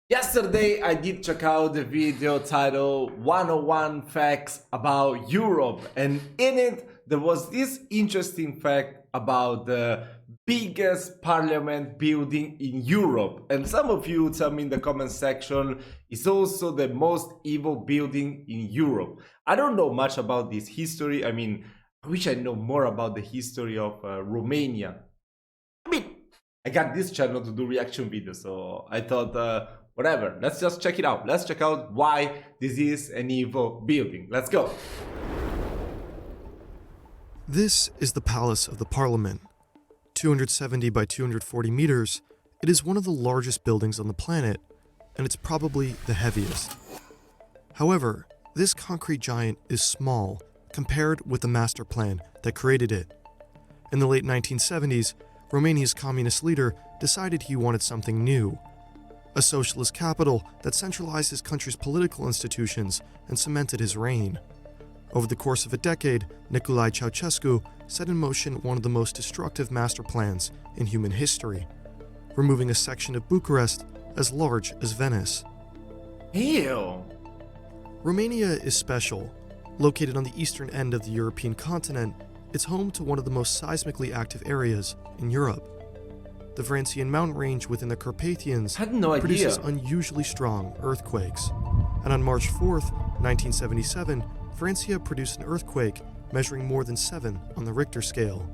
Yesterday I did check out the video titled 101 Facts About Europe, and in it there was this interesting fact about the biggest parliament building in Europe. And some of you tell me in the comment section it's also the most evil building in Europe. I don't know much about this history. I mean, I wish I know more about the history of Romania. I mean, I got this channel to do reaction videos, so I thought, whatever, let's just check it out. Let's check out why this is an evil building. Let's go. This is the Palace of the Parliament. 270 by 240 meters, it is one of the largest buildings on the planet, and it's probably the heaviest. However, this concrete giant is small compared with the master plan that created it. In the late 1970s, Romania's communist leader decided he wanted something new. A socialist capital that centralized his country's political institutions and cemented his reign. Over the course of a decade, Nicolo Ceausescu set in motion one of the most destructive master plans in human history, removing a section of Bucharest as large as Venice. Ew. Romania is special. Located on the eastern end of the European continent, it's home to one of the most seismically active areas in Europe. The Vrancian mountain range within the Carpathians produces unusually strong earthquakes. And on March 4th, 1977, Francia produced an earthquake measuring more than 7 on the Richter scale.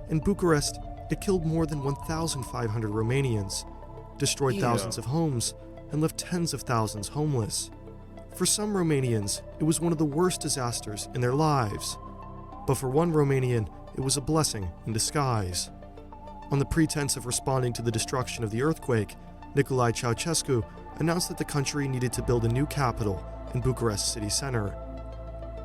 In Bucharest, it killed more than 1,500 Romanians, destroyed thousands of homes, and left tens of thousands homeless. For some Romanians, it was one of the worst disasters in their lives. But for one Romanian, it was a blessing in disguise. On the pretense of responding to the destruction of the earthquake, Nicolae Ceausescu announced that the country needed to build a new capital in Bucharest city center.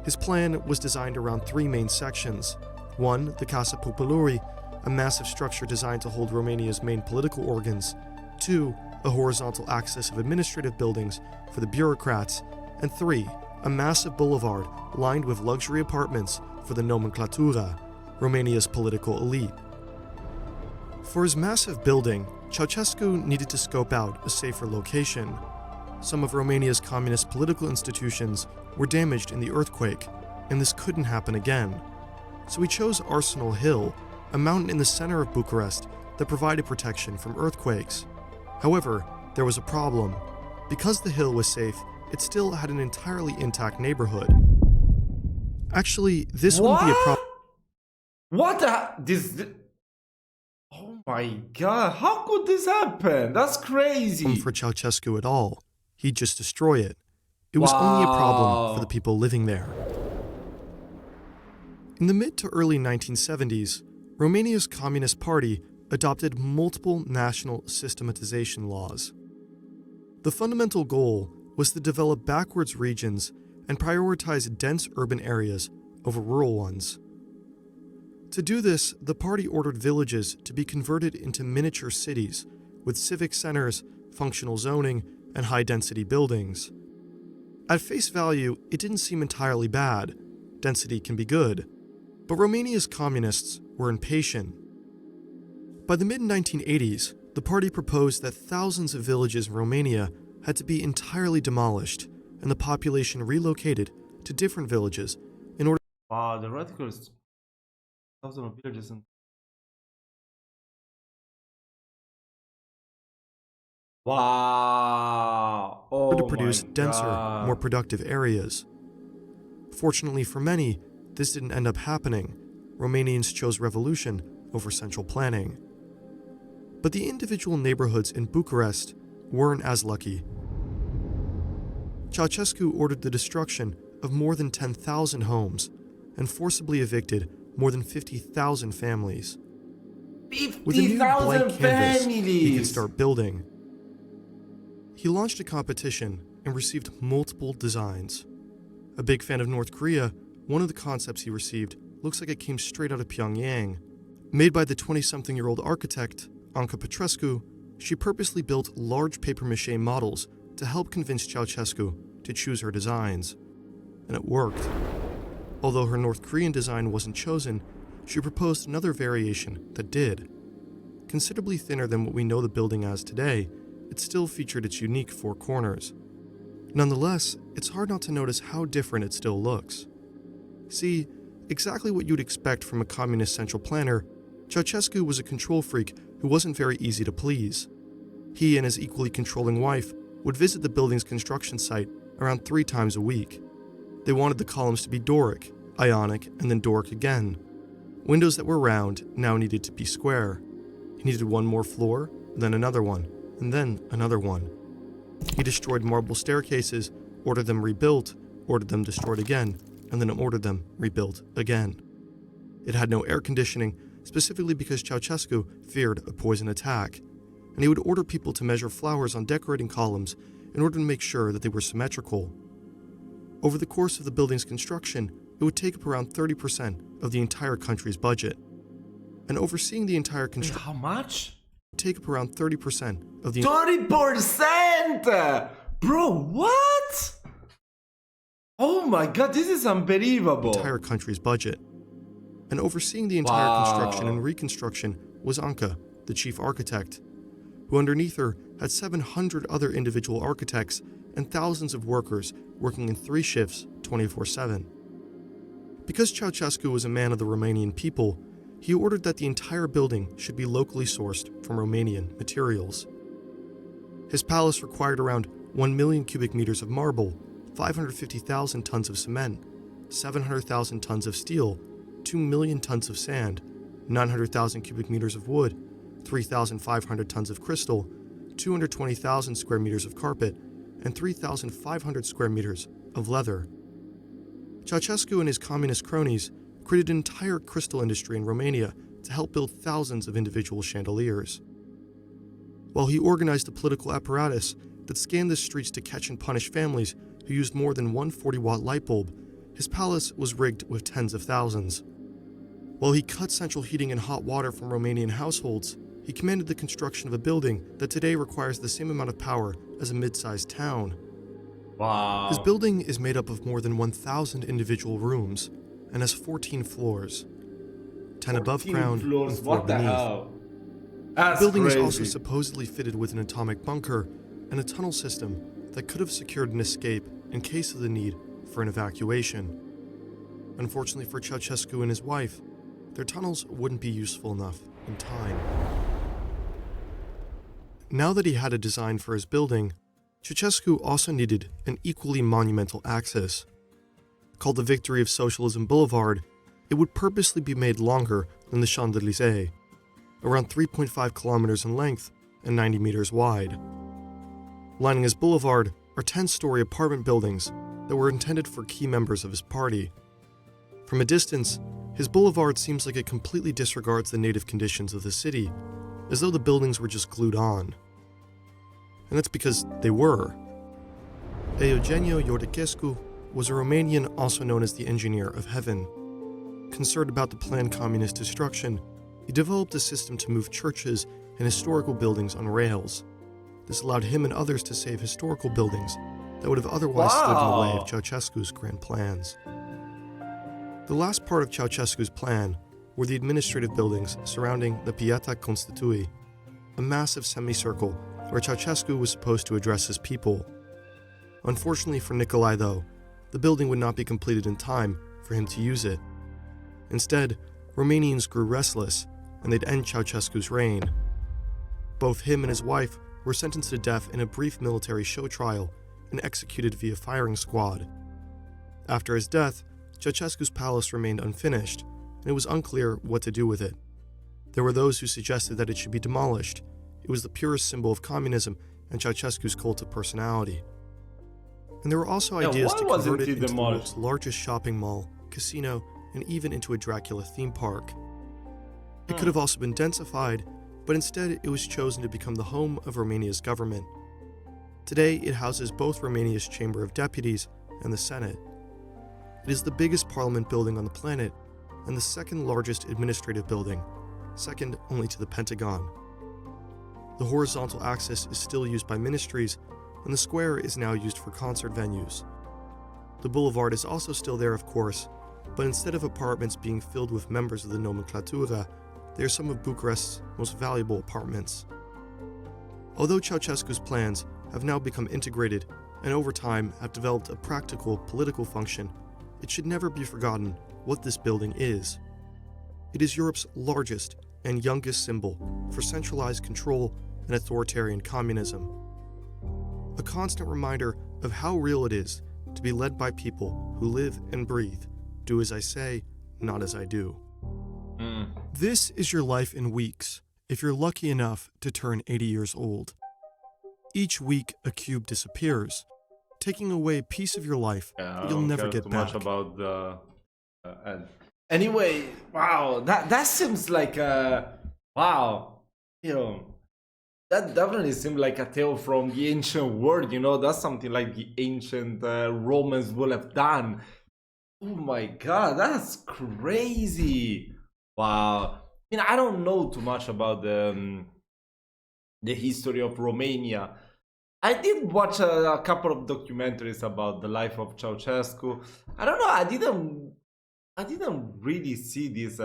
His plan was designed around 3 main sections. 1, the Casa Populului, a massive structure designed to hold Romania's main political organs. 2, a horizontal axis of administrative buildings for the bureaucrats. And 3, a massive boulevard lined with luxury apartments for the nomenclatura, Romania's political elite. For his massive building, Ceausescu needed to scope out a safer location. Some of Romania's communist political institutions were damaged in the earthquake, and this couldn't happen again. So he chose Arsenal Hill, a mountain in the center of Bucharest that provided protection from earthquakes. However, there was a problem. Because the hill was safe, it still had an entirely intact neighborhood. Actually, this wouldn't be a problem. What the? Oh my god, how could this happen? That's crazy. For Ceausescu at all. He'd just destroy it. It was only a problem for the people living there. In the mid to early 1970s, Romania's Communist Party adopted multiple national systematization laws. The fundamental goal was to develop backwards regions and prioritize dense urban areas over rural ones. To do this, the party ordered villages to be converted into miniature cities with civic centers, functional zoning, and high-density buildings. At face value, it didn't seem entirely bad. Density can be good. But Romania's communists were impatient. By the mid-1980s, the party proposed that thousands of villages in Romania had to be entirely demolished and the population relocated to different villages in order. Wow, the radicals. Thousands of villages and. Wow! Oh to produce denser, more productive areas. Fortunately for many, this didn't end up happening. Romanians chose revolution over central planning. But the individual neighborhoods in Bucharest weren't as lucky. Ceausescu ordered the destruction of more than 10,000 homes and forcibly evicted more than 50,000 families. 50,000 With a new blank canvas, families! he could start building. He launched a competition and received multiple designs. A big fan of North Korea, one of the concepts he received looks like it came straight out of Pyongyang. Made by the 20-something-year-old architect, Anca Petrescu, she purposely built large papier-mâché models to help convince Ceausescu to choose her designs. And it worked. Although her North Korean design wasn't chosen, she proposed another variation that did. Considerably thinner than what we know the building as today, it still featured its unique four corners. Nonetheless, it's hard not to notice how different it still looks. See, exactly what you'd expect from a communist central planner, Ceausescu was a control freak who wasn't very easy to please. He and his equally controlling wife would visit the building's construction site around 3 times a week. They wanted the columns to be Doric, Ionic, and then Doric again. Windows that were round now needed to be square. He needed one more floor, then another one, and then another one. He destroyed marble staircases, ordered them rebuilt, ordered them destroyed again, and then ordered them rebuilt again. It had no air conditioning, specifically because Ceausescu feared a poison attack, and he would order people to measure flowers on decorating columns in order to make sure that they were symmetrical. Over the course of the building's construction, it would take up around 30% of the entire country's budget. And overseeing the entire construction... How much? Take up around 30% of the... 30%! Bro, what? Oh my god, this is unbelievable. Entire country's budget. And overseeing the entire construction and reconstruction was Anka, the chief architect, who underneath her had 700 other individual architects and thousands of workers working in 3 shifts 24/7. Because Ceausescu was a man of the Romanian people, he ordered that the entire building should be locally sourced from Romanian materials. His palace required around 1 million cubic meters of marble, 550,000 tons of cement, 700,000 tons of steel, 2 million tons of sand, 900,000 cubic meters of wood, 3,500 tons of crystal, 220,000 square meters of carpet, and 3,500 square meters of leather. Ceausescu and his communist cronies created an entire crystal industry in Romania to help build thousands of individual chandeliers. While he organized a political apparatus that scanned the streets to catch and punish families who used more than one 40-watt light bulb, his palace was rigged with tens of thousands. While he cut central heating and hot water from Romanian households, he commanded the construction of a building that today requires the same amount of power as a mid-sized town. Wow. His building is made up of more than 1,000 individual rooms and has 14 floors, 10 above ground and 4 what the beneath. hell? The That's building crazy. is also supposedly fitted with an atomic bunker and a tunnel system that could have secured an escape in case of the need for an evacuation. Unfortunately for Ceausescu and his wife, their tunnels wouldn't be useful enough in time. Now that he had a design for his building, Ceausescu also needed an equally monumental axis. Called the Victory of Socialism Boulevard, it would purposely be made longer than the Champs-Élysées, around 3.5 kilometers in length and 90 meters wide. Lining his boulevard are 10-story apartment buildings that were intended for key members of his party. From a distance, his boulevard seems like it completely disregards the native conditions of the city, as though the buildings were just glued on. And that's because they were. Eugenio Iordachescu was a Romanian also known as the Engineer of Heaven. Concerned about the planned communist destruction, he developed a system to move churches and historical buildings on rails. This allowed him and others to save historical buildings that would have otherwise stood in the way of Ceausescu's grand plans. The last part of Ceausescu's plan were the administrative buildings surrounding the Piața Constituției, a massive semicircle where Ceausescu was supposed to address his people. Unfortunately for Nicolae, though, the building would not be completed in time for him to use it. Instead, Romanians grew restless, and they'd end Ceausescu's reign. Both him and his wife were sentenced to death in a brief military show trial and executed via firing squad. After his death, Ceausescu's palace remained unfinished, and it was unclear what to do with it. There were those who suggested that it should be demolished. It was the purest symbol of communism and Ceausescu's cult of personality. And there were also ideas to convert it into the world's largest shopping mall, casino, and even into a Dracula theme park. It could have also been densified, but instead it was chosen to become the home of Romania's government. Today, it houses both Romania's Chamber of Deputies and the Senate. It is the biggest parliament building on the planet and the second largest administrative building, second only to the Pentagon. The horizontal axis is still used by ministries, and the square is now used for concert venues. The boulevard is also still there, of course, but instead of apartments being filled with members of the nomenclatura, they are some of Bucharest's most valuable apartments. Although Ceausescu's plans have now become integrated and over time have developed a practical political function, it should never be forgotten what this building is. It is Europe's largest and youngest symbol for centralized control and authoritarian communism. A constant reminder of how real it is to be led by people who live and breathe, do as I say, not as I do. This is your life in weeks, if you're lucky enough to turn 80 years old. Each week, a cube disappears, taking away a piece of your life that you'll never get back. Much about the anyway, wow, that seems like wow, you know, that definitely seems like a tale from the ancient world. You know, that's something like the ancient Romans would have done. Oh my god, that's crazy! Wow. I mean, I don't know too much about the history of Romania. I did watch a couple of documentaries about the life of Ceausescu. I don't know. I didn't really see this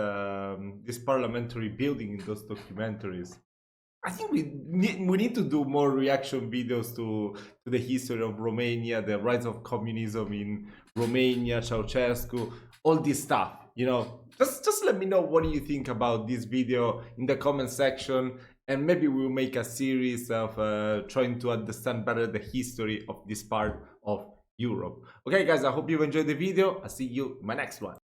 parliamentary building in those documentaries. I think we need to do more reaction videos to the history of Romania, the rise of communism in Romania, Ceausescu, all this stuff. You know, just let me know what do you think about this video in the comment section, and maybe we'll make a series of trying to understand better the history of this part of Europe. Okay guys, I hope you enjoyed the video. I'll see you in my next one.